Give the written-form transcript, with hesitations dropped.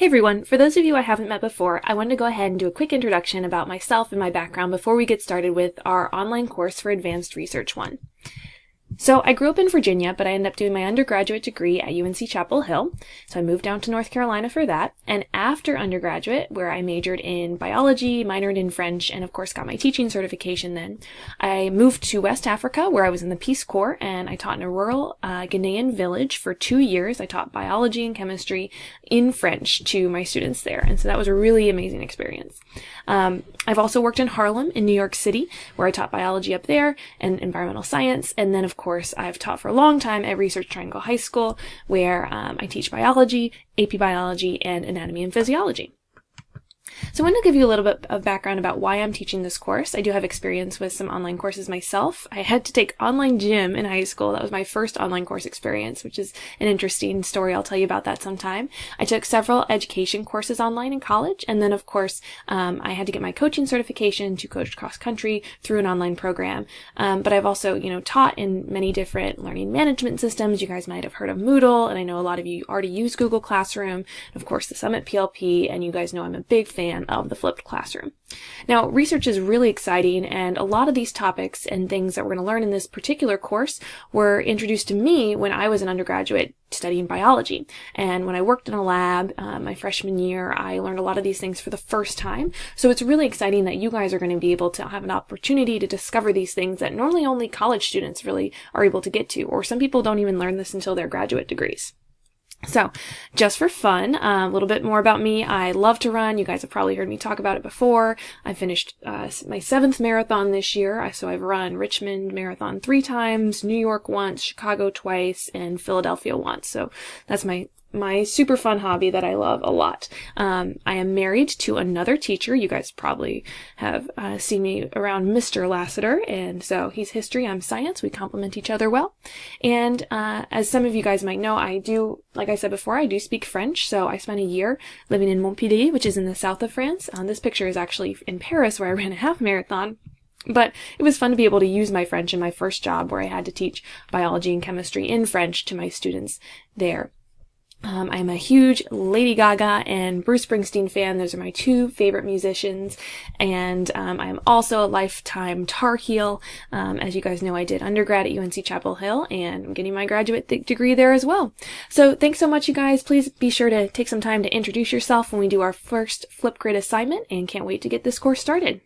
Hey everyone, for those of you I haven't met before, I wanted to go ahead and do a quick introduction about myself and my background before we get started with our online course for Advanced Research 1. So I grew up in Virginia, but I ended up doing my undergraduate degree at UNC Chapel Hill. So I moved down to North Carolina for that. And after undergraduate, where I majored in biology, minored in French, and of course got my teaching certification then, I moved to West Africa where I was in the Peace Corps and I taught in a rural Ghanaian village for 2 years. I taught biology and chemistry in French to my students there. And so that was a really amazing experience. I've also worked in Harlem in New York City where I taught biology up there and environmental science. And then of course I've taught for a long time at Research Triangle High School where I teach biology, AP biology, and anatomy and physiology. So I want to give you a little bit of background about why I'm teaching this course. I do have experience with some online courses myself. I had to take online gym in high school. That was my first online course experience, which is an interesting story. I'll tell you about that sometime. I took several education courses online in college. And then, of course, I had to get my coaching certification to coach cross country through an online program. But I've also, taught in many different learning management systems. You guys might have heard of Moodle, and I know a lot of you already use Google Classroom, and of course the Summit PLP, and you guys know I'm a big fan of the flipped classroom. Now, research is really exciting, and a lot of these topics and things that we're going to learn in this particular course were introduced to me when I was an undergraduate studying biology. And when I worked in a lab my freshman year, I learned a lot of these things for the first time. So it's really exciting that you guys are going to be able to have an opportunity to discover these things that normally only college students really are able to get to, or some people don't even learn this until their graduate degrees. So, just for fun, a little bit more about me. I love to run. You guys have probably heard me talk about it before. I finished my 7th marathon this year. So I've run Richmond Marathon 3 times, New York once, Chicago twice, and Philadelphia once. So that's my super fun hobby that I love a lot. I am married to another teacher. You guys probably have seen me around Mr. Lasseter, and so he's history, I'm science. We complement each other well. And as some of you guys might know, I do, like I said before, I do speak French. So I spent a year living in Montpellier, which is in the south of France. This picture is actually in Paris, where I ran a half marathon. But it was fun to be able to use my French in my first job, where I had to teach biology and chemistry in French to my students there. I'm a huge Lady Gaga and Bruce Springsteen fan. Those are my 2 favorite musicians. And I'm also a lifetime Tar Heel. As you guys know, I did undergrad at UNC Chapel Hill, and I'm getting my graduate degree there as well. So thanks so much, you guys. Please be sure to take some time to introduce yourself when we do our first Flipgrid assignment, and can't wait to get this course started.